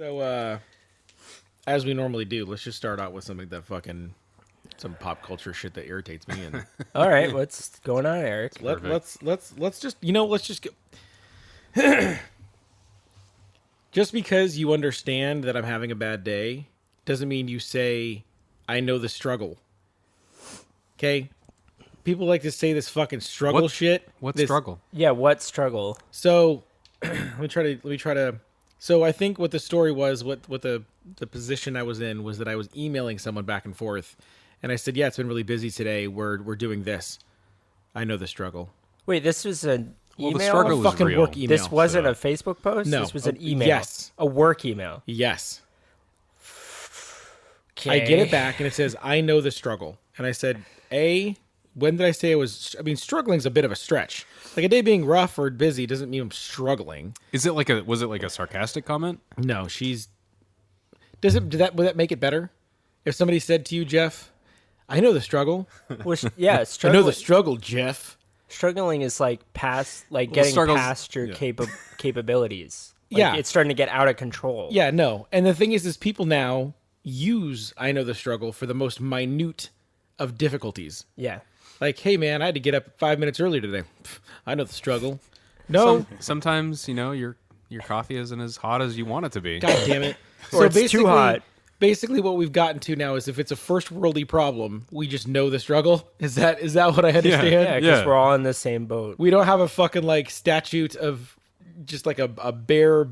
So, as we normally do, let's just start out with something that some pop culture shit that irritates me. And all right, what's going on, Eric? let's just get. Just because you understand that I'm having a bad day doesn't mean you say, I know the struggle. Okay? People like to say this fucking struggle shit. What struggle? Yeah, what struggle? So, let me try to. So I think what the story was, what the position I was in was that I was emailing someone back and forth, and I said, "Yeah, it's been really busy today. We're doing this. I know the struggle." Wait, this was an email? The struggle was fucking real. work email. This wasn't a Facebook post? No. This was an email. Yes. A work email. Yes. Okay. I get it back, and it says, "I know the struggle." And I said, when did I say I was? I mean, struggling's a bit of a stretch. Like a day being rough or busy doesn't mean I'm struggling. Was it like a sarcastic comment? No, would that make it better? If somebody said to you, Jeff, I know the struggle. Well, yeah, I know the struggle, Jeff. Struggling is like getting past your capabilities. Like, Yeah. It's starting to get out of control. Yeah, no. And the thing is people now use I know the struggle for the most minute of difficulties. Yeah. Like, hey, man, I had to get up 5 minutes earlier today. Pff, I know the struggle. No. Sometimes, your coffee isn't as hot as you want it to be. God damn it. Or it's too hot. Basically, what we've gotten to now is if it's a first worldy problem, we just know the struggle. Is that what I understand? Yeah, because we're all in the same boat. We don't have a fucking statute of just like a bare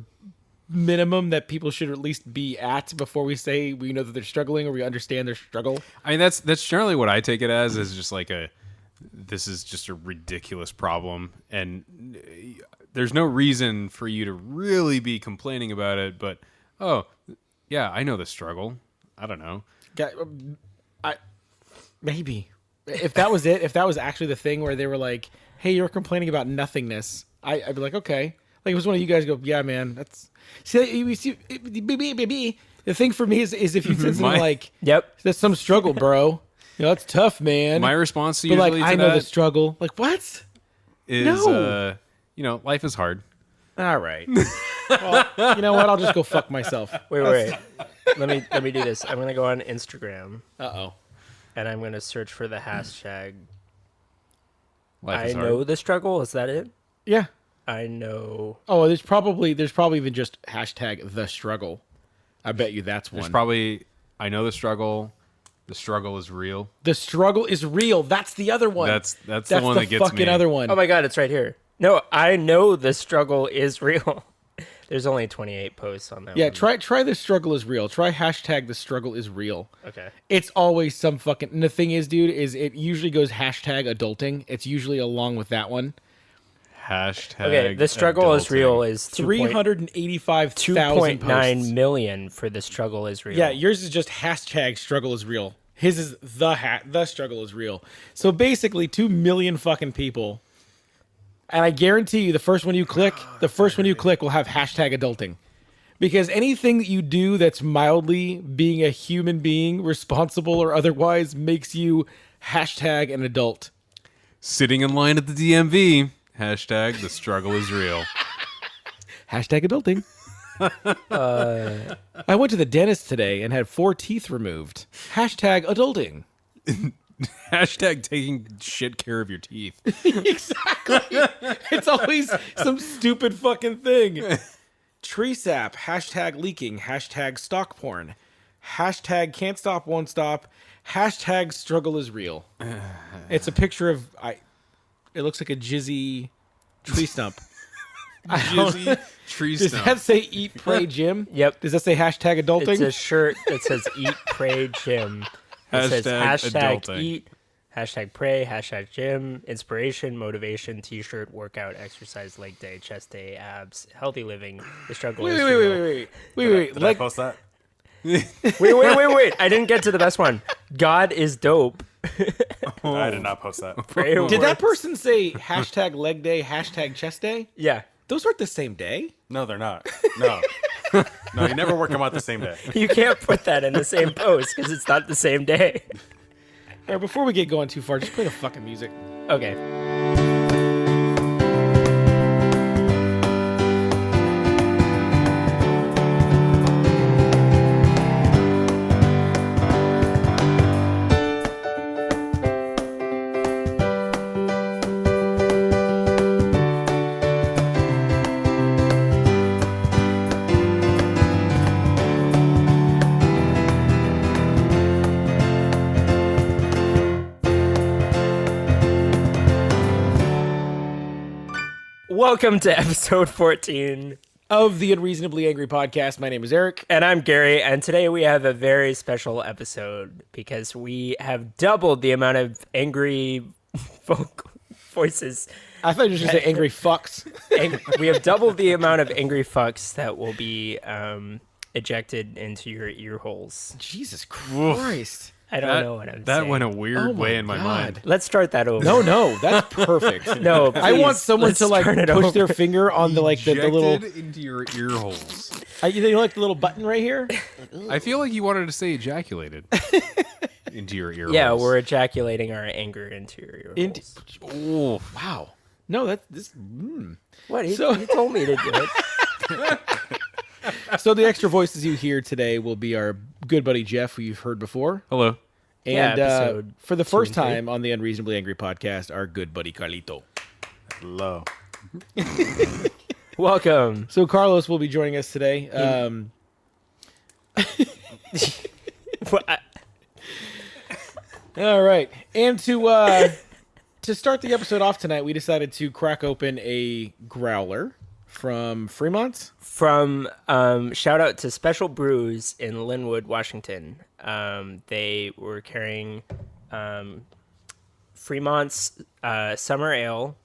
minimum that people should at least be at before we say we know that they're struggling or we understand their struggle. I mean, that's generally what I take it as, is just like this is just a ridiculous problem, and there's no reason for you to really be complaining about it, but yeah, I know the struggle. I don't know. Maybe. If that was it, if that was actually the thing where they were like, hey, you're complaining about nothingness, I'd be like, okay. Like, it was one of you guys go, yeah, man, that's... See, the thing for me is if you said something like, yep, that's some struggle, bro. That's tough, man. My response but usually I to know that the struggle. Like, what? Is, life is hard. All right. Well, you know what? I'll just go fuck myself. Wait. Let me do this. I'm going to go on Instagram. Uh-oh. And I'm going to search for the hashtag. Life is I hard. know the struggle. Is that it? Yeah. I know. Oh, there's probably even just hashtag the struggle. I bet you that's one. There's probably, I know the struggle. The struggle is real. The struggle is real. That's the other one. That's the one that gets fucking me. Other one. Oh my God, it's right here. No, I know the struggle is real. There's only 28 posts on that one. Yeah, try the struggle is real. Try hashtag the struggle is real. Okay. It's always some fucking... And the thing is, dude, is it usually goes hashtag adulting. It's usually along with that one. Hashtag okay, the struggle is real is 385,000 2.9 million for the struggle is real. Yeah, yours is just hashtag struggle is real. His is the struggle is real. So basically 2 million fucking people. And I guarantee you the first one you click will have hashtag adulting. Because anything that you do that's mildly being a human being, responsible or otherwise, makes you hashtag an adult. Sitting in line at the DMV. Hashtag the struggle is real. Hashtag adulting. I went to the dentist today and had 4 teeth removed. Hashtag adulting. Hashtag taking shit care of your teeth. Exactly. It's always some stupid fucking thing. Tree sap. Hashtag leaking. Hashtag stock porn. Hashtag can't stop, won't stop. Hashtag struggle is real. It's a picture of... It looks like a jizzy tree stump. Jizzy tree Does stump. that say eat, pray, Jim? Yep. Does that say hashtag adulting? It's a shirt that says eat, pray, gym. It says hashtag adulting. eat, hashtag pray, hashtag gym, inspiration, motivation, t-shirt, workout, exercise, leg day, chest day, abs, healthy living. The struggle is real. Wait. Did I post that? Wait. I didn't get to the best one. God is dope. I did not post that. Prayer Did that works. person say hashtag leg day, hashtag chest day? Yeah. Those aren't the same day. No, they're not. No. No, you never work them out the same day. You can't put that in the same post because it's not the same day. All right, before we get going too far, just play the fucking music. Okay. Welcome to episode 14. Of the Unreasonably Angry Podcast. My name is Eric. And I'm Gary, and today we have a very special episode because we have doubled the amount of angry voices. I thought you were just going to say angry fucks. We have doubled the amount of angry fucks that will be ejected into your ear holes. Jesus Christ. I don't know what I'm saying. That went a weird way in my God. mind. Let's start that over. No, that's perfect. No, I want please, someone let's to like start it push over. their finger on the like the little. Ejected into your ear holes. You know, like the little button right here. I feel like you wanted to say ejaculated into your ear Yeah, holes. we're ejaculating our anger into your ear holes. Oh, Wow. No, that's this. What? He So- told me to do it. So the extra voices you hear today will be our good buddy Jeff, who you've heard before, hello. Yeah, and episode for the 2 first and 3. time on the Unreasonably Angry Podcast, our good buddy Carlito. Hello. Welcome. So Carlos will be joining us today. All right, and to start the episode off tonight, we decided to crack open a growler from Fremont's. From shout out to Special Brews in Linwood, Washington. They were carrying Fremont's summer ale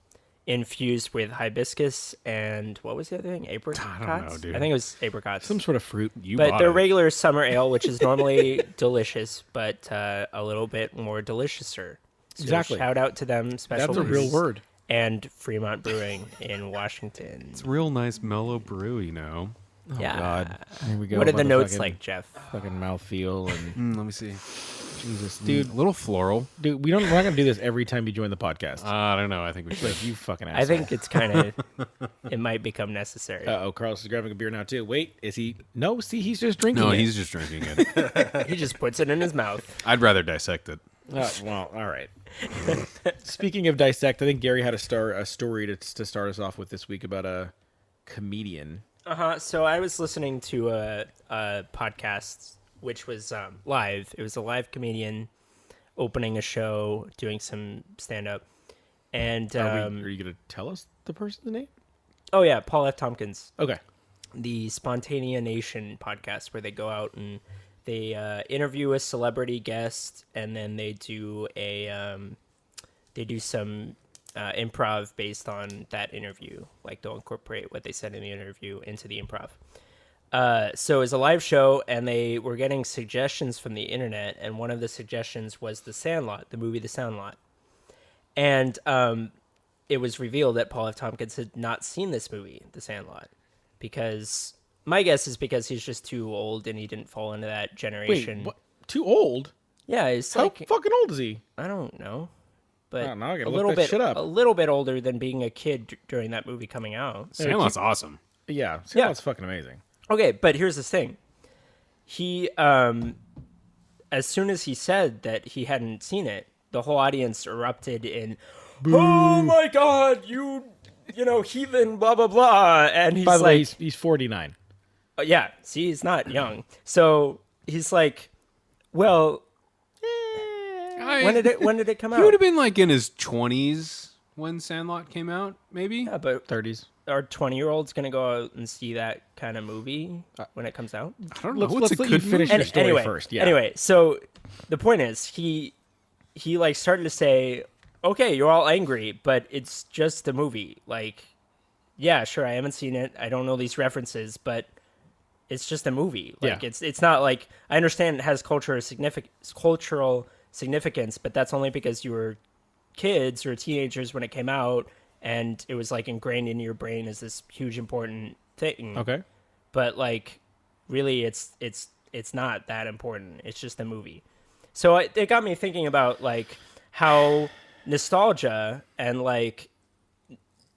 infused with hibiscus and what was the other thing? Apricots? I don't know, dude. I think it was apricots. Some sort of fruit. You But bought their it. regular summer ale, which is normally delicious, but a little bit more deliciouser. So Exactly. Shout out to them, Special That's a real Brews word. and Fremont Brewing in Washington. It's a real nice mellow brew, you know. Yeah. God, here we go. What are the notes motherfucking- like, Jeff? Fucking mouthfeel and Let me see. Jesus, dude. A little floral. Dude, we're not gonna do this every time you join the podcast. I don't know. I think we should. Like you fucking asshole. I think it's kind of, it might become necessary. Uh oh, Carlos is grabbing a beer now too. Wait, is he? No, see, he's just drinking. No, it. he's just drinking it. He just puts it in his mouth. I'd rather dissect it. Well, all right. Speaking of dissect, I think Gary had a story to start us off with this week about a comedian. So I was listening to a podcast, which was live. It was a live comedian opening a show, doing some stand-up. And, Are you gonna tell us the person's name? oh yeah, Paul F. Tompkins. Okay. The Spontanea Nation podcast, where they go out and they interview a celebrity guest, and then they do some improv based on that interview. Like they'll incorporate what they said in the interview into the improv. So it was a live show, and they were getting suggestions from the internet, and one of the suggestions was The Sandlot, the movie The Sandlot. And it was revealed that Paul F. Tompkins had not seen this movie, The Sandlot, because my guess is because he's just too old and he didn't fall into that Wait, generation. what? Too old? Yeah, he's How like, fucking old is he? I don't know, but I don't know, I gotta a look little that bit, shit up. a little bit older than being a kid during that movie coming out. Sandlot's awesome. Yeah, Sandlot's fucking amazing. Okay, but here's the thing. He, as soon as he said that he hadn't seen it, the whole audience erupted in, "Oh my God, you know, heathen, blah blah blah," and he's By the like, way, he's 49. "Yeah, see, he's not young." So he's like, "Well, when did it come out?" He would have been like in his 20s when Sandlot came out, maybe. Yeah, but 30s. are 20-year-olds gonna go out and see that kind of movie when it comes out? I don't know. Let's What's a let you good finish movie? your story anyway, first. Yeah. Anyway, so the point is, he like started to say, "Okay, you're all angry, but it's just a movie. Like, yeah, sure, I haven't seen it. I don't know these references, but it's just a movie. Like, Yeah. it's not like I understand it has cultural significance, but that's only because you were kids or teenagers when it came out, and it was like ingrained in your brain as this huge important thing. Okay. But like, really, it's not that important. It's just a movie. So it got me thinking about like how nostalgia and like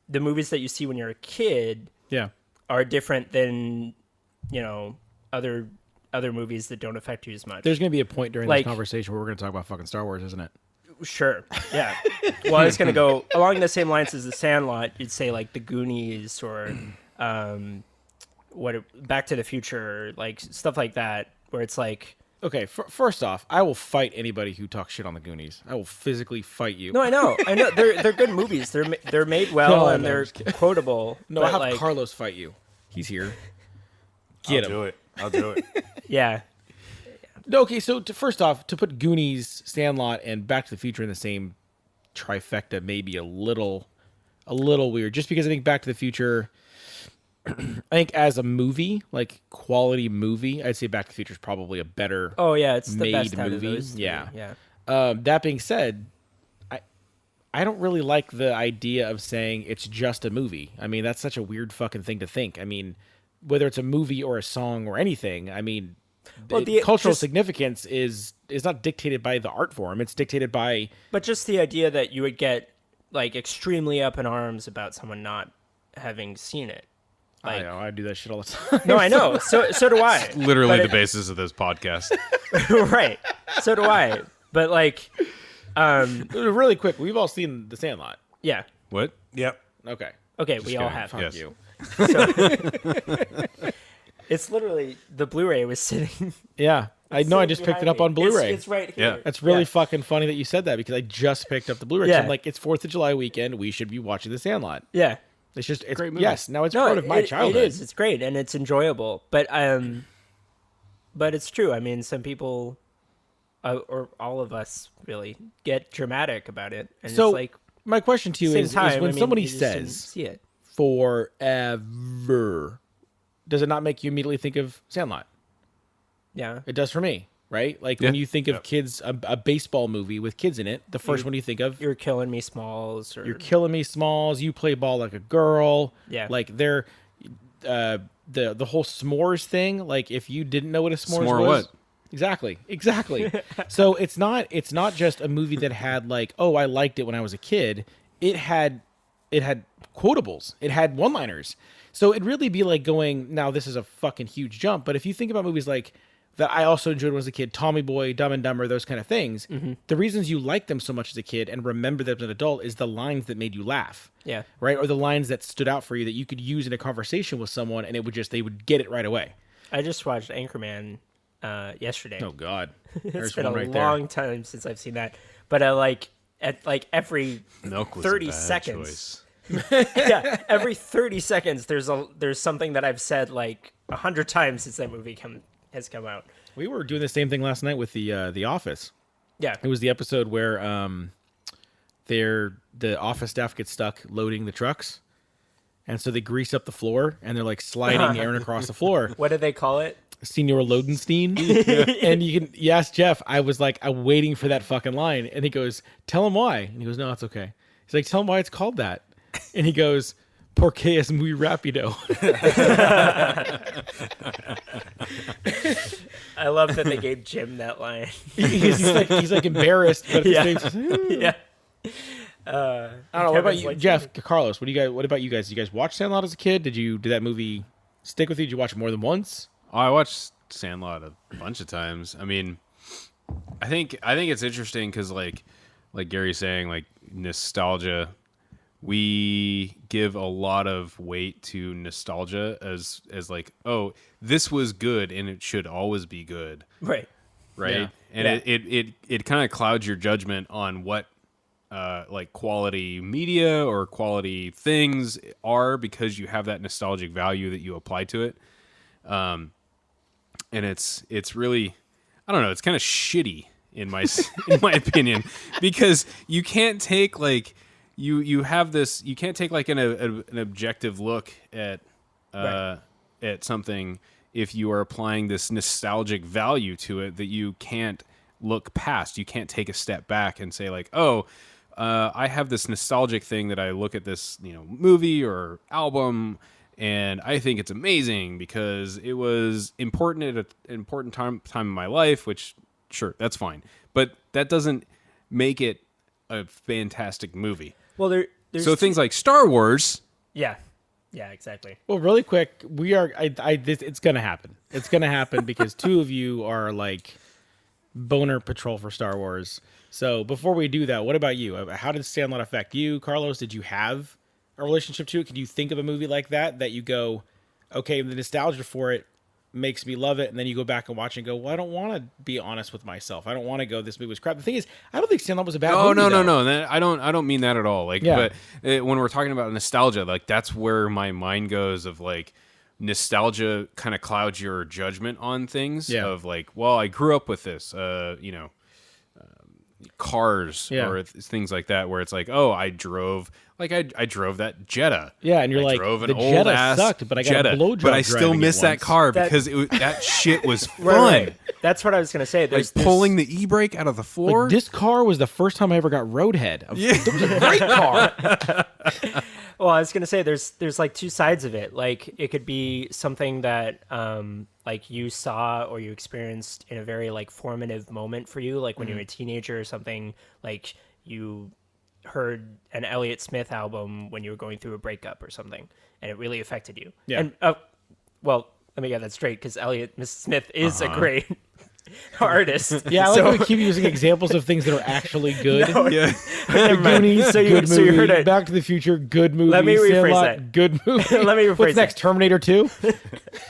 the movies that you see when you're a kid Yeah. are different than, you know, other movies that don't affect you as much. There's going to be a point during Like- this conversation where we're going to talk about fucking Star Wars, isn't it? Sure. Yeah. Well, I was going to go along the same lines as The Sandlot. You'd say like The Goonies or Back to the Future, like stuff like that, where it's like Okay, first off, I will fight anybody who talks shit on the Goonies. I will physically fight you. No, I know. They're good movies. They're made well No, and no, they're just kidding. quotable. No, but I'll have like, Carlos fight you. He's here. I'll Get him. do it. I'll do it. Yeah. No, okay, so first off, to put Goonies, Sandlot, and Back to the Future in the same trifecta may be a little weird. Just because I think Back to the Future, I think as a movie, like quality movie, I'd say Back to the Future is probably a better Oh yeah, it's the made best out of movie. those three. Yeah. Yeah. That being said, I don't really like the idea of saying it's just a movie. I mean, that's such a weird fucking thing to think. I mean, whether it's a movie or a song or anything, I mean, Well, cultural just- significance is not dictated by the art form. It's dictated by But just the idea that you would get like extremely up in arms about someone not having seen it. I Like, know I do that shit all the time. no, I know. So do I. Literally But the basis of this podcast. Right. So do I. But like, Really quick, we've all seen The Sandlot. yeah. What? Yep. Okay, Okay, we all kidding. have. fuck Yes. you. It's literally the Blu-ray was sitting. Yeah, I know. I just picked it up on Blu-ray. It's right here. Yeah. That's really Yeah. fucking funny that you said that because I just picked up the Blu-ray. Yeah. I'm like, it's 4th of July weekend. We should be watching The Sandlot. Yeah. It's just, it's Great movie. yes. Now it's No, part of my childhood. It is. It's great and it's enjoyable. But it's true. I mean, some people, or all of us, really get dramatic about it, and So it's like my question to you same is time, when I mean, somebody you just didn't says see it. forever, does it not make you immediately think of Sandlot? Yeah. It does for me, right? Like Yeah. when you think of kids, a baseball movie with kids in it, the first one you think of, You're killing me, Smalls. Or You're Killing Me, Smalls. You Play Ball Like a Girl. Yeah. Like they're the whole s'mores thing. Like if you didn't know what a s'mores S'more was, what? exactly. So it's not just a movie that had like, oh, I liked it when I was a kid. It had quotables. It had one-liners. So it'd really be like going, now this is a fucking huge jump, but if you think about movies like that I also enjoyed when I was a kid, Tommy Boy, Dumb and Dumber, those kind of things, the reasons you like them so much as a kid and remember them as an adult is the lines that made you laugh. Yeah. Right? Or the lines that stood out for you that you could use in a conversation with someone and they would get it right away. I just watched Anchorman yesterday. Oh God. It's There's been one a right long time since I've seen that. But every Milk was 30 a bad seconds. choice. Yeah, every 30 seconds there's something that I've said like 100 times since that movie has come out. We were doing the same thing last night with the Office. Yeah. It was the episode where the office staff gets stuck loading the trucks. And so they grease up the floor and they're like sliding Aaron across the floor. What did they call it? Senior Lodenstein. And you ask Jeff, I was like, I'm waiting for that fucking line. And he goes, tell him why. And he goes, no, it's okay. He's like, tell him why it's called that. And he goes, Porque es muy rápido. I love that they gave Jim that line. he's like embarrassed, but at the same time, Yeah. I don't know. What about Kevin's you, like- Jeff, Carlos? What about you guys? Did you guys watch Sandlot as a kid? Did that movie stick with you? Did you watch it more than once? Oh, I watched Sandlot a bunch of times. I mean, I think it's interesting because like Gary's saying, like nostalgia. We give a lot of weight to nostalgia as like, oh, this was good and it should always be good, Right. right? Yeah. And it kind of clouds your judgment on what like quality media or quality things are because you have that nostalgic value that you apply to it. And it's really, I don't know, it's kind of shitty in my opinion because you can't take like you have this, you can't take like an objective look at something if you are applying this nostalgic value to it that you can't look past. You can't take a step back and say like, oh, I have this nostalgic thing that I look at this, movie or album and I think it's amazing because it was important at an important time in my life, which sure, that's fine. But that doesn't make it a fantastic movie. Well, there's So things like Star Wars, Yeah. Yeah, exactly. Well, really quick, we are. It's gonna happen. It's gonna happen because two of you are like boner patrol for Star Wars. So before we do that, what about you? How did Sandlot affect you, Carlos? Did you have a relationship to it? Can you think of a movie like that you go, okay, the nostalgia for it makes me love it, and then you go back and watch and go, well, I don't want to be honest with myself. I don't want to go, this movie was crap. The thing is, I don't think Sandlot was a bad movie. No. I don't mean that at all. Like, Yeah. but when we're talking about nostalgia, like that's where my mind goes. Of like, nostalgia kind of clouds your judgment on things. Yeah. Of like, well, I grew up with this. Cars Yeah. or things like that, where it's like, oh, I drove that Jetta. Yeah, and you're I like, drove an the old Jetta ass sucked, but I got Jetta, a blowjob but I still driving it miss that once. car That- because that shit was fun. Right. That's what I was gonna say. Like There's pulling the e-brake out of the floor. Like, this car was the first time I ever got roadhead. It was a great car. Well, I was gonna say there's like two sides of it. Like it could be something that like you saw or you experienced in a very like formative moment for you, like when you were a teenager or something. Like you heard an Elliott Smith album when you were going through a breakup or something, and it really affected you. Yeah. And well, let me get that straight because Elliott Smith is a great artist. Yeah, I like So- how we keep using examples of things that are actually good. Yeah. The Goonies, So you- good so you movie. heard it. Back to the Future, good movie. Let me rephrase Sandlot, that. good movie. Let me rephrase What's next? that. Terminator 2? Let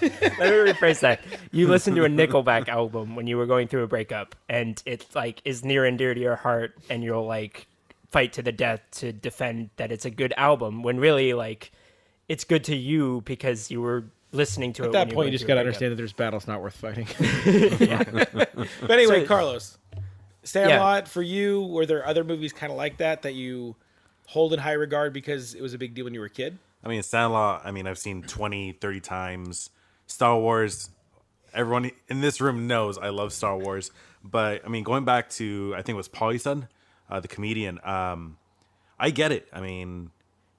me rephrase that. You listened to a Nickelback album when you were going through a breakup, and it like is near and dear to your heart, and you'll like fight to the death to defend that it's a good album. When really, like, it's good to you because you were listening to it. At that point, you just got to understand that there's battles not worth fighting. But anyway, So- Carlos, Sandlot, for you, were there other movies kind of like that you hold in high regard because it was a big deal when you were a kid? I mean, Sandlot, I've seen 20, 30 times. Star Wars, everyone in this room knows I love Star Wars. But, going back to, I think it was Pauly son, the comedian, I get it.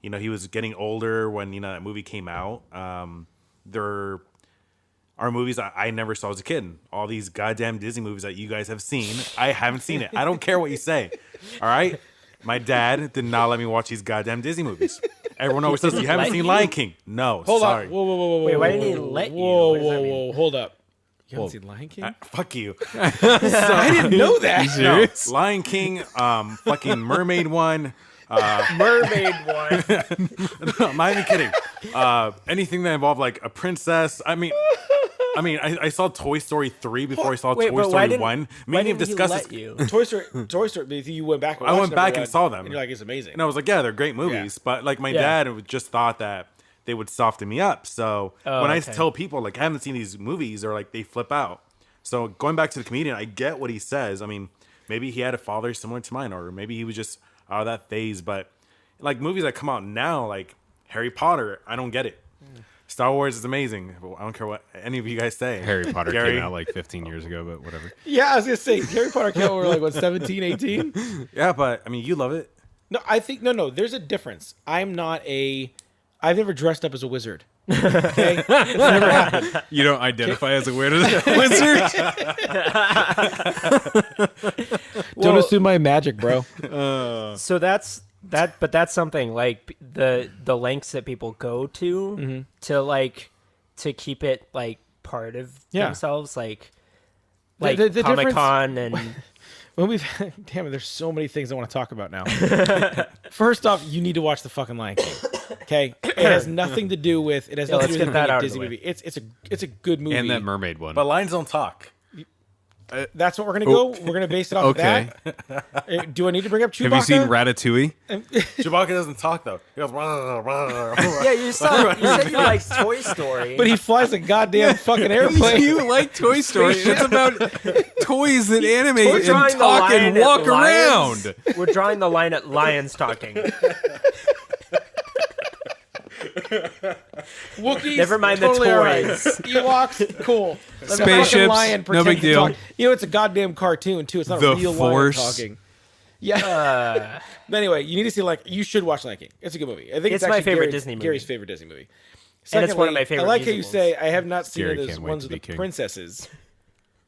He was getting older when, that movie came out. There are movies that I never saw as a kid. All these goddamn Disney movies that you guys have seen, I haven't seen it. I don't care what you say. All right? My dad did not let me watch these goddamn Disney movies. Everyone always says, you haven't Let seen you? Lion King. No, Hold sorry. on. Whoa. Wait, why didn't he let you? Whoa, What does that mean? hold up. You haven't seen Lion King? Fuck you. I didn't know that. No, Lion King, fucking Mermaid one. Mermaid one. I'm not even kidding. Anything that involved like a princess. I saw Toy Story 3 before I saw Wait, Toy but why Story didn't- 1. Why Me and him didn't he discussed let you? Toy Story, you went back and I watched went back number and one, saw them. And you're like, it's amazing. And I was like, yeah, they're great movies. But like my Yeah. dad just thought that they would soften me up. So when I okay. tell people like I haven't seen these movies, or like they flip out. So going back to the comedian, I get what he says. Maybe he had a father similar to mine, or maybe he was just out of that phase. But like movies that come out now, like Harry Potter, I don't get it. Star Wars is amazing. I don't care what any of you guys say. Harry Potter Gary? came out like 15 years ago, but whatever. Yeah, I was going to say, Harry Potter came out when we were like, 17, 18? Yeah, but you love it. No, I think, no, there's a difference. I've never dressed up as a wizard. Okay? It's never happened. You don't identify as a wizard? Don't assume my magic, bro. So that's something like the lengths that people go to to keep it like part of Yeah. themselves, like The difference- Comic-Con and When damn it, there's so many things I want to talk about now. First off, you need to watch the fucking Lion King. Okay, it has nothing to do with let's with get it that being a out of the Disney way. movie. It's a good movie. And that mermaid one. But lions don't talk. That's what we're gonna go. We're gonna base it off Okay. of that. Do I need to bring up Chewbacca? Have you seen Ratatouille? Chewbacca doesn't talk though. He goes. yeah, you said you like Toy Story, But he flies a goddamn fucking airplane. You like Toy Story. It's about toys that animate We're and drawing the talk line and at walk lions. around. We're drawing the line at lions talking. Wookiees, Never mind the totally all right. toys. Ewoks, cool. The fucking Spaceships, lion no big pretends to deal. talk. It's a goddamn cartoon too. It's not The a real Force. lion talking. Yeah. But anyway, you need to see you should watch Lion King. It's a good movie. I think It's it's my actually favorite Gary's, Disney movie. Gary's favorite Disney movie. And it's one of Secondly, my favorite I like how you musicals. say I have not seen Gary it as can't wait ones to with be the king. princesses.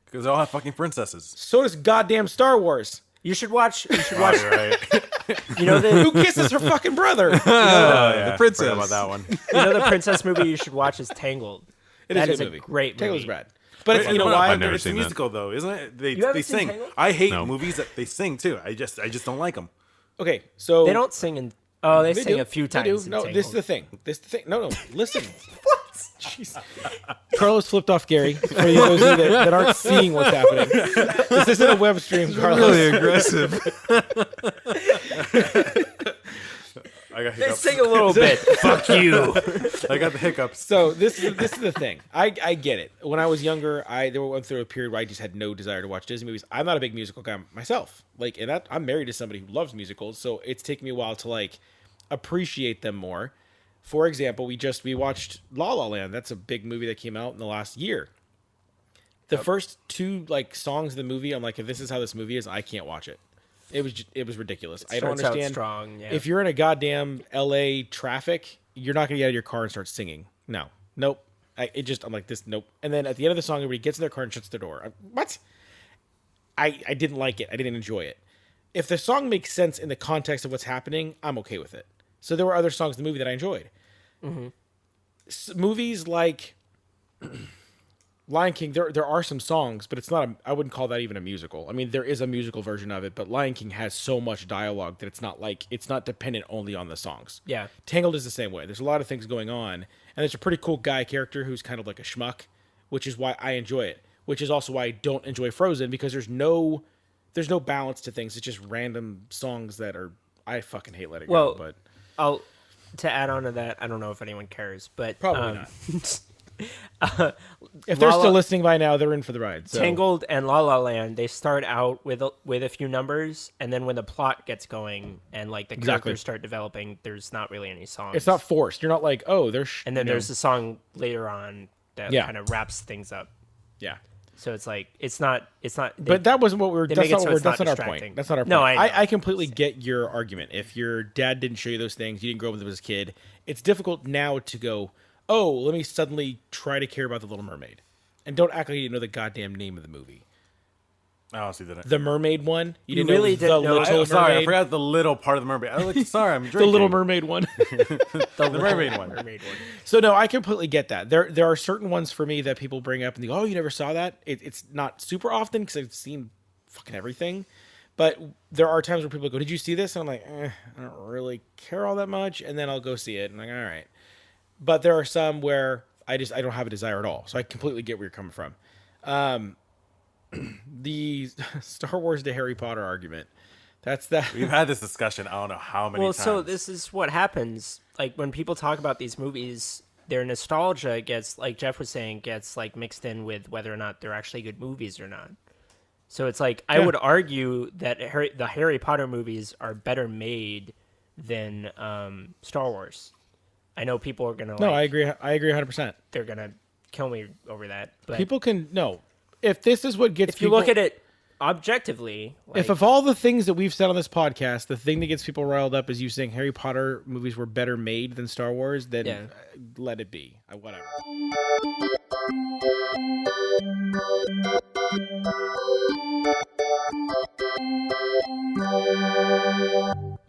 Because they all have fucking princesses. So does goddamn Star Wars. You should watch. Right. You know Who the kisses her fucking brother? Oh, yeah. the princess. Forgot about that one. princess movie you should watch is Tangled. It That is is a a good movie. great movie. Tangled's rad. But it's, Wait, you know no, why? I've never it's a seen that. musical though, isn't it? They haven't seen sing. Tangled? I hate No. movies that they sing too. I just don't like them. Okay, so They don't sing in. Oh, they, They sing do. a few They do. times. in No, Tangled. this is the thing. No, listen. Jeez. Carlos flipped off Gary. For those of you that aren't seeing what's happening, this isn't a web stream, Carlos. Really aggressive. I got Let's hiccups. sing a little bit. Fuck you. I got the hiccups. So this is the thing. I get it. When I was younger, there went through a period where I just had no desire to watch Disney movies. I'm not a big musical guy myself. Like, and I'm married to somebody who loves musicals, so it's taken me a while to like appreciate them more. For example, we watched La La Land. That's a big movie that came out in the last year. The first two like songs of the movie, I'm like, if this is how this movie is, I can't watch it. It was ridiculous. I don't Starts out understand. strong, yeah. If you're in a goddamn LA traffic, you're not gonna get out of your car and start singing. No, nope. I'm like this. Nope. And then at the end of the song, everybody gets in their car and shuts their door. What? I didn't like it. I didn't enjoy it. If the song makes sense in the context of what's happening, I'm okay with it. So there were other songs in the movie that I enjoyed. Mm-hmm. Movies like Lion King, there are some songs, but it's not. I wouldn't call that even a musical. I mean, there is a musical version of it, but Lion King has so much dialogue that it's not dependent only on the songs. Yeah. Tangled is the same way. There's a lot of things going on, and there's a pretty cool guy character who's kind of like a schmuck, which is why I enjoy it. Which is also why I don't enjoy Frozen, because there's no balance to things. It's just random songs that are. I fucking hate Let It Go. But to add on to that, I don't know if anyone cares, but probably not. If La they're La- still listening by now, they're in for the ride. So. Tangled and La La Land, they start out with a few numbers, and then when the plot gets going and like the characters start developing, there's not really any songs. It's not forced. You're not like, oh, there's. And then there's a song later on that kind of wraps things up. Yeah. So it's like it's not. But that wasn't what we were. That's make it not so what we're. it's not That's not our distracting. point. That's not our point. No, I know. I completely get your argument. If your dad didn't show you those things, you didn't grow up with them as a kid. It's difficult now to go, oh, let me suddenly try to care about the Little Mermaid, and don't act like you know the goddamn name of the movie. I honestly didn't. The Mermaid one. You didn't really know didn't know the it? Little Sorry, I Mermaid? forgot the little part of the mermaid. I was like, sorry, I'm drinking. The Little Mermaid one. The mermaid one. So no, I completely get that. There are certain ones for me that people bring up and they go, "Oh, you never saw that?" It's not super often because I've seen fucking everything, but there are times where people go, "Did you see this?" And I'm like, I don't really care all that much, and then I'll go see it, and I'm like, all right. But there are some where I don't have a desire at all. So I completely get where you're coming from. The Star Wars to Harry Potter argument. That's that. We've had this discussion. I don't know how many times. So this is what happens. Like when people talk about these movies, their nostalgia gets, like Jeff was saying, gets like mixed in with whether or not they're actually good movies or not. So it's like I would argue that the Harry Potter movies are better made than Star Wars. I know people are gonna. No, I agree. I agree 100%. They're gonna kill me over that. But People can no. If this is what gets if you people, look at it objectively, like, if of all the things that we've said on this podcast, the thing that gets people riled up is you saying Harry Potter movies were better made than Star Wars, then let it be. Whatever.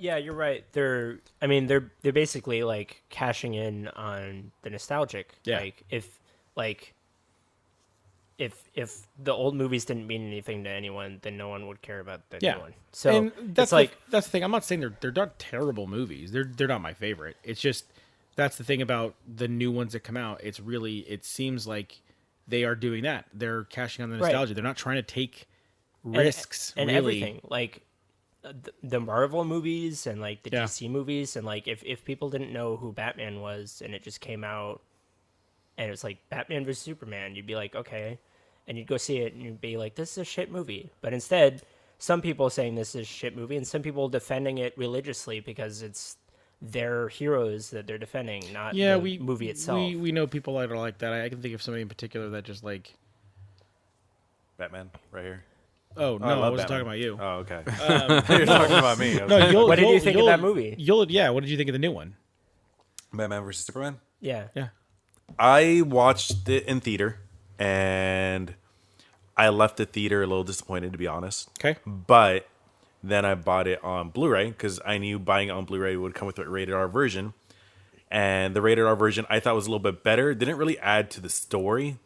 yeah, you're right. They're basically like cashing in on the nostalgic. Yeah. Like if the old movies didn't mean anything to anyone, then no one would care about the new one. So and that's it's like that's the thing. I'm not saying they're not terrible movies. They're not my favorite. It's just that's the thing about the new ones that come out. It seems like they are doing that. They're cashing on the nostalgia. Right. They're not trying to take risks and really. everything like the Marvel movies and like the DC movies, and like if people didn't know who Batman was and it just came out and it was like Batman vs Superman, you'd be like, okay, and you'd go see it and you'd be like, this is a shit movie. But instead, some people saying this is a shit movie and some people defending it religiously because it's their heroes that they're defending, not the movie itself. We know people that are like that. I can think of somebody in particular that just like Batman, right here. Oh no, I wasn't talking about you. Oh, okay. You're talking about me. No, what did you think of that movie? What did you think of the new one? Batman versus Superman. Yeah. I watched it in theater, and I left the theater a little disappointed, to be honest. Okay. But then I bought it on Blu-ray because I knew buying it on Blu-ray would come with a rated R version. And the rated R version I thought was a little bit better. It didn't really add to the story.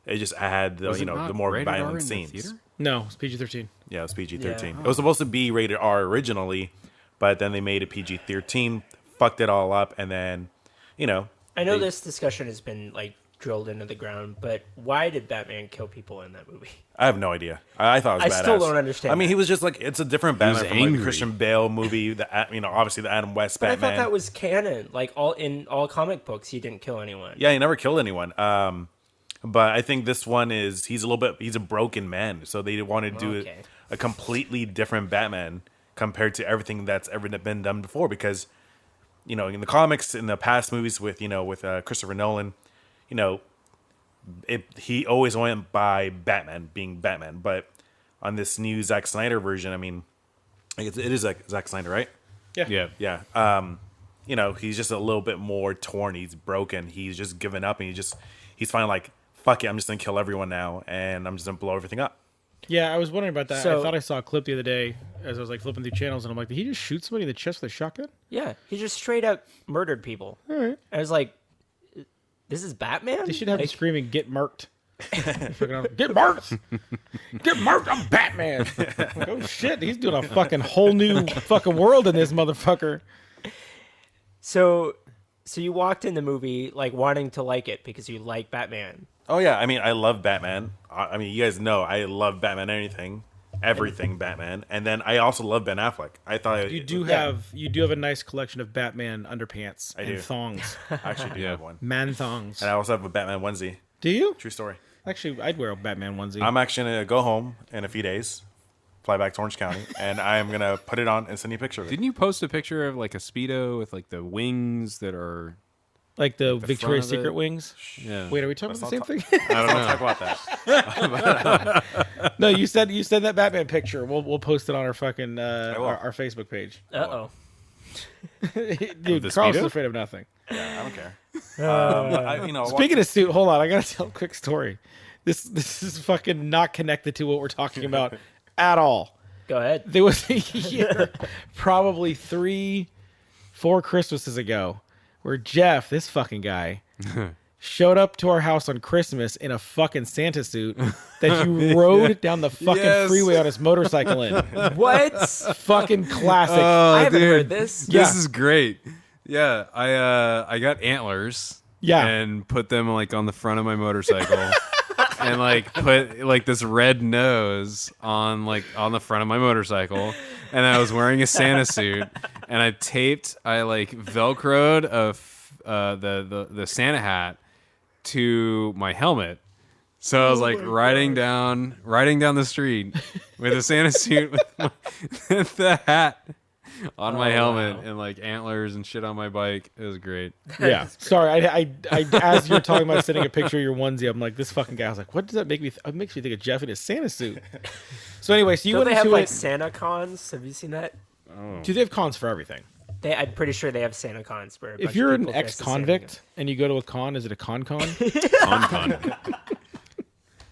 It just had the more violent scenes. No, it's PG-13. Yeah, it was PG-13. Yeah. It was supposed to be rated R originally, but then they made it PG-13, fucked it all up, and then, I know this discussion has been like drilled into the ground, but why did Batman kill people in that movie? I have no idea. I thought it was badass. I still don't understand I mean, that. he was just like, it's a different was Batman from like the angry. Christian Bale movie, obviously the Adam West But Batman. I thought that was canon. Like in all comic books, he didn't kill anyone. Yeah, he never killed anyone. But I think this one he's a broken man. So they want to do Okay. a completely different Batman compared to everything that's ever been done before. Because, in the comics, in the past movies with Christopher Nolan, he always went by Batman being Batman. But on this new Zack Snyder version, I mean, it is like Zack Snyder, right? Yeah. Yeah. He's just a little bit more torn. He's broken. He's just given up, and he's finally like, fuck it, I'm just gonna kill everyone now, and I'm just gonna blow everything up. Yeah, I was wondering about that. So- I thought I saw a clip the other day as I was like flipping through channels, and I'm like, did he just shoot somebody in the chest with a shotgun? Yeah, he just straight up murdered people. All right. I was like, this is Batman? They should have him like, screaming, "Get murked! Get murked! Get murked! I'm Batman!" Like, oh shit, he's doing a fucking whole new fucking world in this motherfucker. So you walked in the movie like wanting to like it because you like Batman. Oh yeah, I mean, I love Batman. I mean, you guys know I love Batman. Everything Batman, and then I also love Ben Affleck. I thought You do have a nice collection of Batman underpants and do. thongs, I actually do Yeah. have one, man thongs. and I also have a Batman onesie. Do you? True story. Actually, I'd wear a Batman onesie. I'm actually gonna go home in a few days, fly back to Orange County, and I'm gonna put it on and send you a picture of it. Didn't you post a picture of like a Speedo with like the wings that are? Like the Victoria's front of Secret it. wings. Yeah. Wait, are we talking about the same thing? I don't know. Talk about that. No, you said that Batman picture. We'll post it on our fucking will. our Facebook page. Uh-oh. Dude, the Carl's Speedo? afraid of nothing. Yeah, I don't care. Speaking of suit, hold on, I gotta tell a quick story. This is fucking not connected to what we're talking about at all. Go ahead. There was a year, probably 3-4 Christmases ago, where Jeff, this fucking guy, showed up to our house on Christmas in a fucking Santa suit that you rode down the fucking Yes. freeway on his motorcycle in. What? Fucking classic. I haven't heard this. Yeah. This is great. Yeah, I got antlers. Yeah. And put them like on the front of my motorcycle. And like put like this red nose on the front of my motorcycle, and I was wearing a Santa suit, and I velcroed the Santa hat to my helmet. So I was like riding down the street with a Santa suit with the hat on my helmet and like antlers and shit on my bike. It was great. Yeah. Sorry, I as you're talking about sending a picture of your onesie, I'm like, this fucking guy. I was like, what does that make me? It makes me think of Jeff in his Santa suit. So anyway, so you Don't went they have into like it. Santa cons? Have you seen that? Do they have cons for everything? I'm pretty sure they have Santa cons where a bunch If of you're an people dress as Santa ex-convict and you go to a con, is it a con? Con.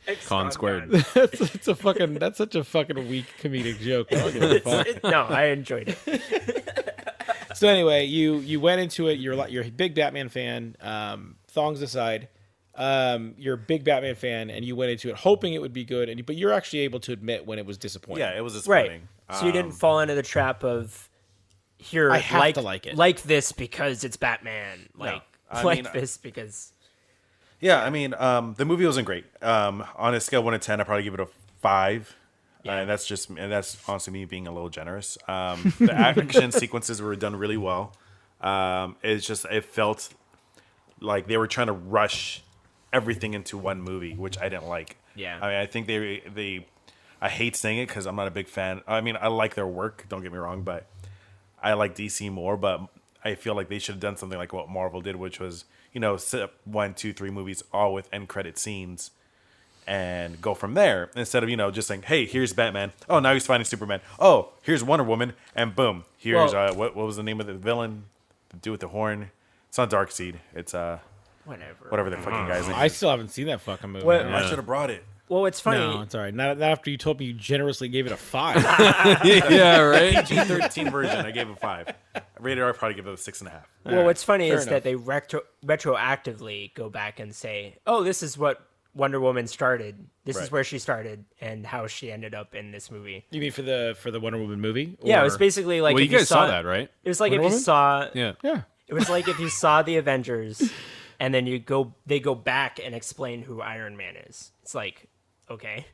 Ex-con Con squared. That's such a fucking weak comedic joke. I don't give a fuck. No, I enjoyed it. So anyway, you went into it. You're a big Batman fan. Thongs aside, you're a big Batman fan, and you went into it hoping it would be good. But you're actually able to admit when it was disappointing. Yeah, it was Right. disappointing. So you didn't fall into the trap of here. I have to like it. Like this because it's Batman. Like I like mean, this because Yeah, I mean, the movie wasn't great. On a scale of 1 to 10, I'd probably give it a 5. And that's honestly me being a little generous. The action sequences were done really well. It felt like they were trying to rush everything into one movie, which I didn't like. Yeah. I mean, I think I hate saying it because I'm not a big fan. I mean, I like their work, don't get me wrong, but I like DC more, but I feel like they should have done something like what Marvel did, which was, set up 1, 2, 3 movies all with end credit scenes and go from there instead of, just saying, hey, here's Batman. Oh, now he's fighting Superman. Oh, here's Wonder Woman. And boom, here's, what was the name of the villain? The dude with the horn. It's not Darkseid. It's, whatever the fucking guy's name I is. still haven't seen that fucking movie. What- I should have brought it. well, it's funny. No, it's all right. Not after you told me you generously gave it a 5. Yeah, right. PG-13 version, I gave it 5. Rated R, I probably give it a 6.5. Well, what's funny fair is that they retroactively go back and say, "Oh, this is what Wonder Woman started. This is Right. where she started, and how she ended up in this movie." You mean for the Wonder Woman movie? Yeah, it Or- was basically like Well, if you guys saw saw that, right? It was like Wonder if you Woman? saw. Yeah. Yeah. It was like if you saw the Avengers, and then they go back and explain who Iron Man is. It's like, okay,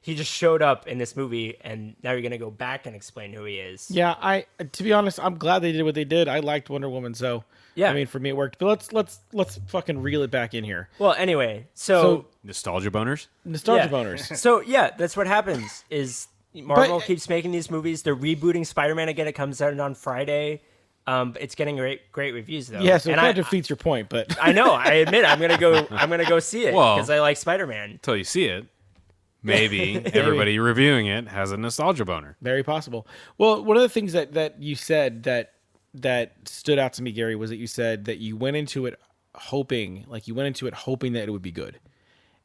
he just showed up in this movie, and now you're gonna go back and explain who he is. Yeah, to be honest, I'm glad they did what they did. I liked Wonder Woman, so Yeah. I mean, for me it worked. But let's fucking reel it back in here. Well, anyway, so Nostalgia boners. Nostalgia yeah. boners. So yeah, that's what happens. Is Marvel But- keeps making these movies. They're rebooting Spider-Man again. It comes out on Friday. It's getting great reviews though. Yeah, so it and kind of defeats your point, but I know. I admit I'm gonna go see it Well- because I like Spider-Man. Until you see it, maybe everybody reviewing it has a nostalgia boner. very possible. Well, one of the things that you said that stood out to me, Gary, was that you said that you went into it hoping that it would be good.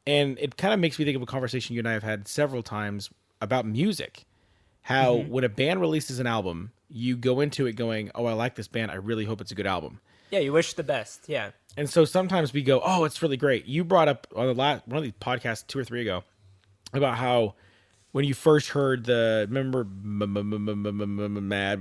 And it kind of makes me think of a conversation you and I have had several times about music. How when a band releases an album, you go into it going, "Oh, I like this band. I really hope it's a good album." Yeah, you wish the best. Yeah. And so sometimes we go, "Oh, it's really great." You brought up on the last one of these podcasts 2 or 3 ago about how when you first heard remember mad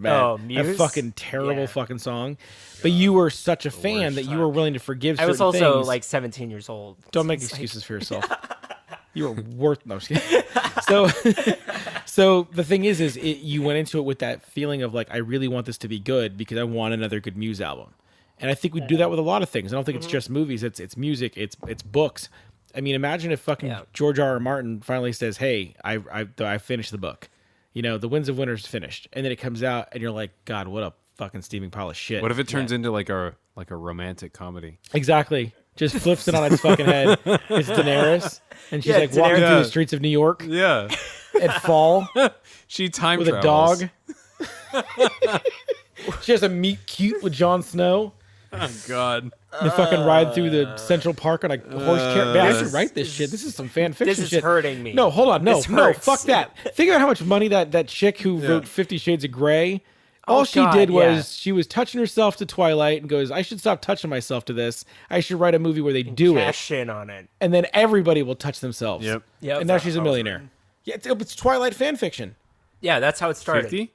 Oh, that Muse? fucking terrible Yeah. fucking song, but you were such a fan that you were willing to forgive I certain was also things. like 17 years old. Don't make It's like- excuses for yourself. You were worth. No, I'm just kidding. So the thing is you went into it with that feeling of like, I really want this to be good because I want another good Muse album, and I think we do that with a lot of things. I don't think it's just movies. It's music. It's books. I mean, imagine if fucking Yeah. George R. R. Martin finally says, "Hey, I finished the book. You know, The Winds of Winter's finished," and then it comes out, and you're like, "God, what a fucking steaming pile of shit." What if it turns into like a romantic comedy? Exactly. Just flips it on its fucking head. It's Daenerys, and she's Yeah, like walking Daenerys. through the streets of New York Yeah, at fall she time with a travels. dog. She has a meet cute with Jon Snow. Oh God. They fucking ride through the Central Park on a horse carriage. Man, I should write this shit. This is some fan fiction This is shit. hurting me. No, hold on. No, This no, hurts. fuck that. Think about how much money that chick who wrote 50 Shades of Grey, all she God, did was yeah. she was touching herself to Twilight and goes, I should stop touching myself to this. I should write a movie where they do it. Cash in on it. And then everybody will touch themselves. Yep. Yep. And now she's a millionaire. Yeah, it's Twilight fan fiction. Yeah, that's how it started. 50?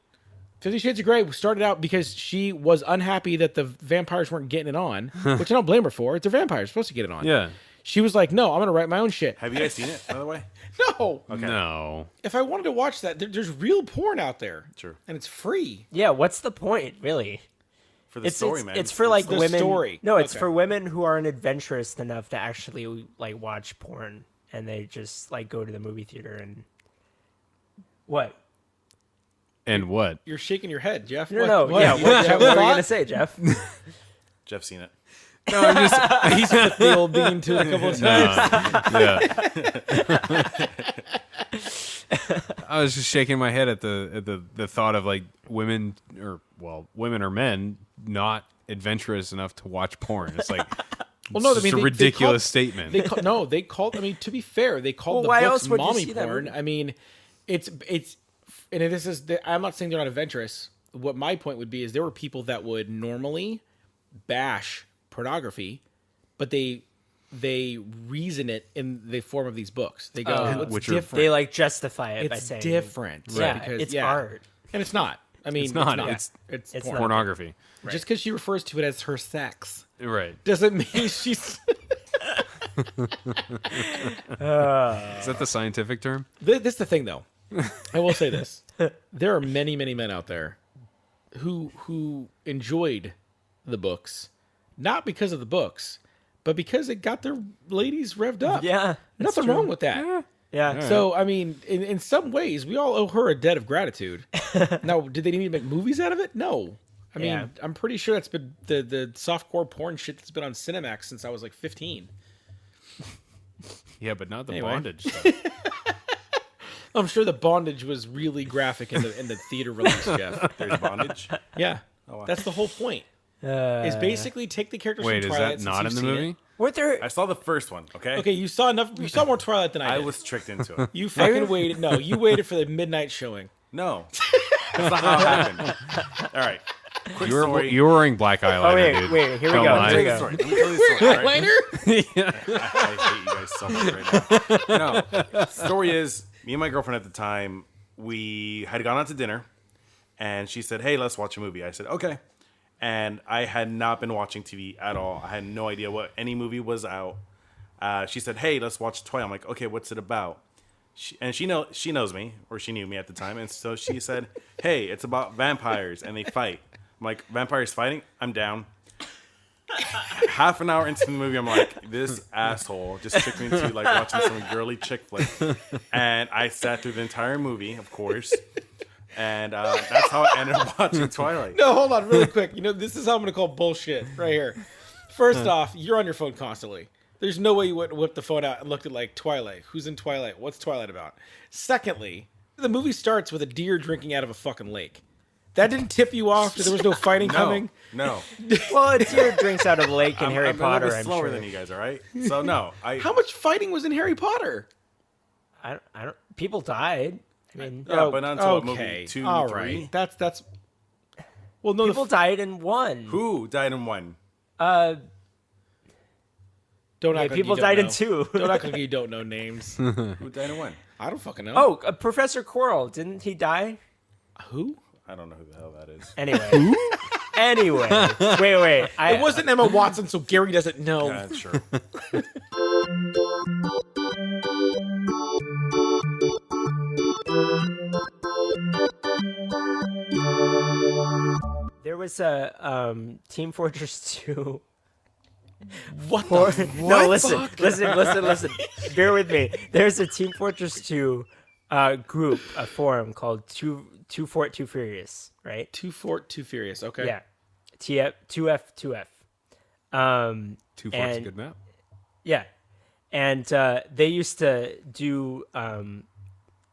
50 Shades of Grey started out because she was unhappy that the vampires weren't getting it on, which I don't blame her for. It's a vampire. You're supposed to get it on. Yeah. She was like, no, I'm going to write my own shit. Have you guys seen it, by the way? No. No. If I wanted to watch that, there's real porn out there. True. And it's free. Yeah, what's the point, really? For the story, man. It's for like the women. story. No, it's Okay. for women who aren't adventurous enough to actually like watch porn, and they just like go to the movie theater and what? And what? You're shaking your head, Jeff. No, What? yeah. You What, have what a were you thought? gonna say, Jeff? Jeff's seen it. No, I'm just. He's put the old bean to it a couple of times. Yeah. I was just shaking my head at the thought of like women or men not adventurous enough to watch porn. It's like Well, no, it's I mean, just a ridiculous statement. They called. I mean, to be fair, they called Well, the why books else would you mommy see that porn. movie? I mean, it's, and this is. I'm not saying they're not adventurous. What my point would be is there were people that would normally bash pornography, but they reason it in the form of these books. They go, Oh. "What's Which are- different? They like justify it by it's saying different, Yeah, Because it's art. and it's not. I mean, It's not. It's It's porn. not. Pornography. Just because she refers to it as her sex Right. doesn't mean she's. Is that the scientific term? This is the thing, though. I will say this: there are many, many men out there who enjoyed the books, not because of the books, but because it got their ladies revved up. Yeah, that's nothing true. wrong with that. Yeah. So, I mean, in some ways, we all owe her a debt of gratitude. Now, did they need to make movies out of it? No. I mean, Yeah. I'm pretty sure that's been the softcore porn shit that's been on Cinemax since I was like 15. Yeah, but not the Anyway. bondage stuff. I'm sure the bondage was really graphic in the theater release, Jeff. There's bondage. Yeah, wow. that's the whole point. Is basically take the characters Wait, from is Twilight. that since not you've in the seen it. movie? Weren't there? I saw the first one. Okay. Okay, you saw enough. You saw more Twilight than I I did. was tricked into it. You fucking waited. No, you waited for the midnight showing. No, that's not how it happened. All right. Quick story. You were wearing black eyeliner, Oh wait, dude. wait. Here we Don't go. lie. Here we Let me go. tell you the story. Let me tell you the story. all right? Eyeliner? I hate you guys so much right now. No, story is, me and my girlfriend at the time, we had gone out to dinner, and she said, "Hey, let's watch a movie." I said, "Okay," and I had not been watching TV at all. I had no idea what any movie was out. She said, "Hey, let's watch Twilight." I'm like, "Okay, what's it about?" She knows me, or she knew me at the time, and so she said, "Hey, it's about vampires and they fight." I'm like, "Vampires fighting? I'm down." Half an hour into the movie, I'm like, this asshole just tricked me into like watching some girly chick flick, and I sat through the entire movie, of course, and that's how I ended up watching Twilight. No, hold on, really quick. You know, this is how I'm gonna call bullshit right here. First off, you're on your phone constantly. There's no way you wouldn't whip the phone out and looked at like Twilight. Who's in Twilight? What's Twilight about? Secondly, the movie starts with a deer drinking out of a fucking lake. That didn't tip you off that there was no fighting coming? No. Well, a deer drinks out of a lake in Harry I'm Potter. a little bit I'm slower sure. than you guys, all right? So no, How much fighting was in Harry Potter? I don't. People died. I mean, Yeah, but not until okay. movie 2, All 3. right. That's. Well, no, people died in one. Who died in 1? don't Yeah, act like people you don't died in know. 2. Don't act like you don't know names. Who died in 1? I don't fucking know. Oh, Professor Quirrell, didn't he die? Who? I don't know who the hell that is. Anyway, wait. It wasn't Emma Watson, so Gary doesn't know. Yeah, sure. There was a Team Fortress 2. What the? No, listen. Bear with me. There's a Team Fortress 2 group, a forum called Two Fort Two Furious, right? Two Fort, Two Furious. Okay. Yeah. 2F. Two Fort's a and- good map. Yeah. And they used to do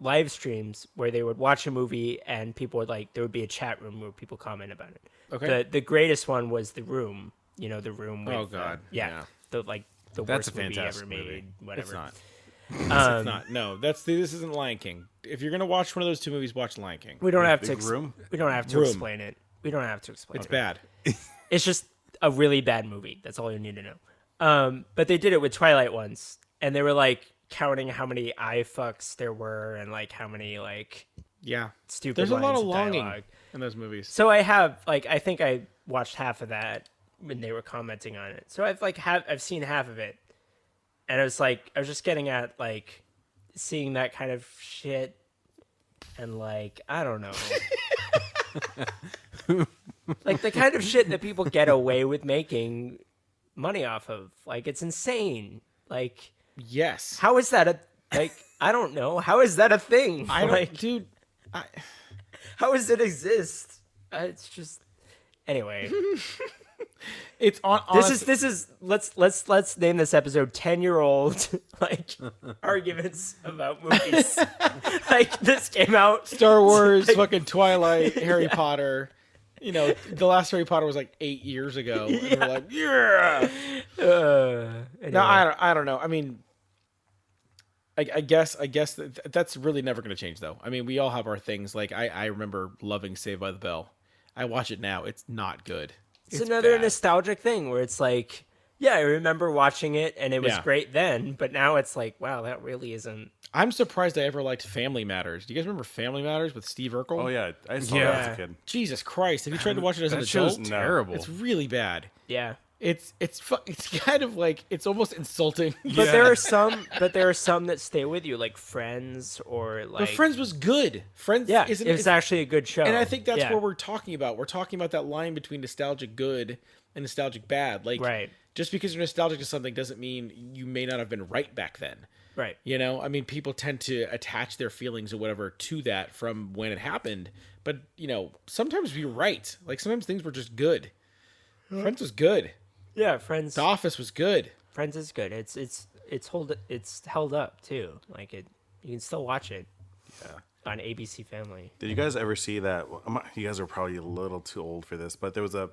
live streams where they would watch a movie and people would there would be a chat room where people comment about it. Okay. The greatest one was The Room. You know, The Room. With, Oh, God. yeah. Yeah. The That's worst a movie fantastic ever made. movie. Whatever. It's not. It's not. No, this isn't Lion King. If you're gonna watch one of those two movies, watch Lion King. We don't have to. Big Room? We don't have to Room. explain it. We don't have to explain It's it. bad. It's just a really bad movie. That's all you need to know. But they did it with Twilight once, and they were counting how many eye fucks there were, and how many Yeah. stupid. There's a lot lines of longing dialogue. in those movies. So I have I think I watched half of that when they were commenting on it. So I've seen half of it, and I was just getting at seeing that kind of shit, and I don't know. The kind of shit that people get away with making money off of. It's insane. Yes. How is that I don't know. How is that a thing? I don't, dude. How does it exist? It's just anyway. It's on. This is let's name this episode 10-year-old arguments about movies. This came out Star Wars, fucking Twilight, Harry Potter. You know, the last Harry Potter was 8 years ago. And we're yeah. anyway. No, I don't know. I mean, I guess that's really never going to change, though. I mean, we all have our things. I remember loving Saved by the Bell. I watch it now. It's not good. It's another bad. nostalgic thing where it's yeah, I remember watching it and it was Yeah. great then, but now it's wow, that really isn't. I'm surprised I ever liked Family Matters. Do you guys remember Family Matters with Steve Urkel? Oh yeah, I saw that as a kid. Jesus Christ! Have you tried to watch it as an That show's adult? terrible. It's really bad. Yeah. It's kind of it's almost insulting. But there are some that stay with you, like Friends or But Friends was good. Friends, yeah, isn't it's actually a good show. And I think that's Yeah. what we're talking about. We're talking about that line between nostalgic good and nostalgic bad. Right. Just because you're nostalgic to something doesn't mean you may not have been right back then. Right. You know, I mean, people tend to attach their feelings or whatever to that from when it happened. But, sometimes we're right. Sometimes things were just good. Friends was good. Yeah, Friends. The Office was good. Friends is good. It's held up too. You can still watch it. Yeah. On ABC Family. Did you guys ever see that? You guys are probably a little too old for this, but there was a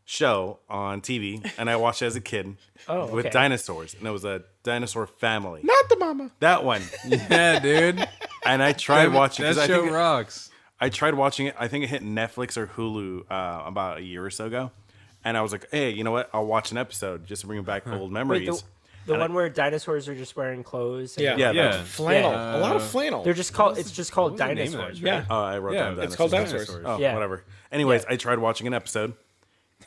show on TV, and I watched it as a kid with okay. dinosaurs, and it was a dinosaur family. Not the mama. That one. Yeah, dude. And I tried watching that because show rocks. I tried watching it. I think it hit Netflix or Hulu about a year or so ago, and I was like, "Hey, you know what? I'll watch an episode just to bring back old memories." Wait, the one where dinosaurs are just wearing clothes. And Yeah. Yeah. Flannel. Yeah. A lot of flannel. They're just called. It's just called was the name of dinosaurs. that? Right? Yeah. I wrote Yeah, down dinosaurs. it's called dinosaurs. Oh, Yeah. whatever. Anyways, Yeah. I tried watching an episode,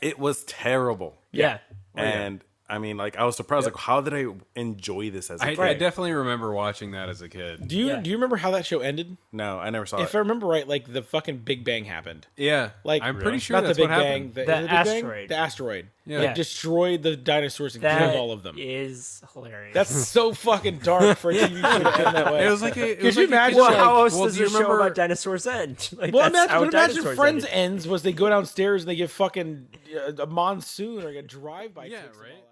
It was terrible. Yeah. And I mean, like, I was surprised. Like, how did I enjoy this as a kid? I definitely remember watching that as a kid. Do you remember how that show ended? No, I never saw If it. I remember right, like the fucking Big Bang happened. Yeah, Like I'm pretty sure not that's the Big what Bang, happened. the The Big Bang? asteroid. The asteroid. Yeah. Like destroyed the dinosaurs and That killed all of them. is hilarious. That's so fucking dark for a TV show to end that way. It was like a. It Could was you like a imagine, kid well, show. how else Well, does do you the show remember- about dinosaurs end? Like, Well, that's how imagine, but imagine dinosaurs Friends ended. ends was they go downstairs and they get fucking a monsoon or like a drive-by. Yeah, takes them right. all out.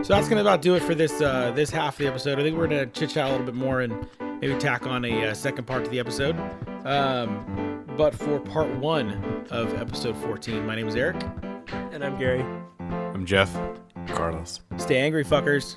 So that's gonna about do it for this this half of the episode. I think we're gonna chit chat a little bit more and maybe tack on a second part to the episode. But for part 1 of episode 14, my name is Eric. And I'm Gary. I'm Jeff. Carlos. Stay angry, fuckers.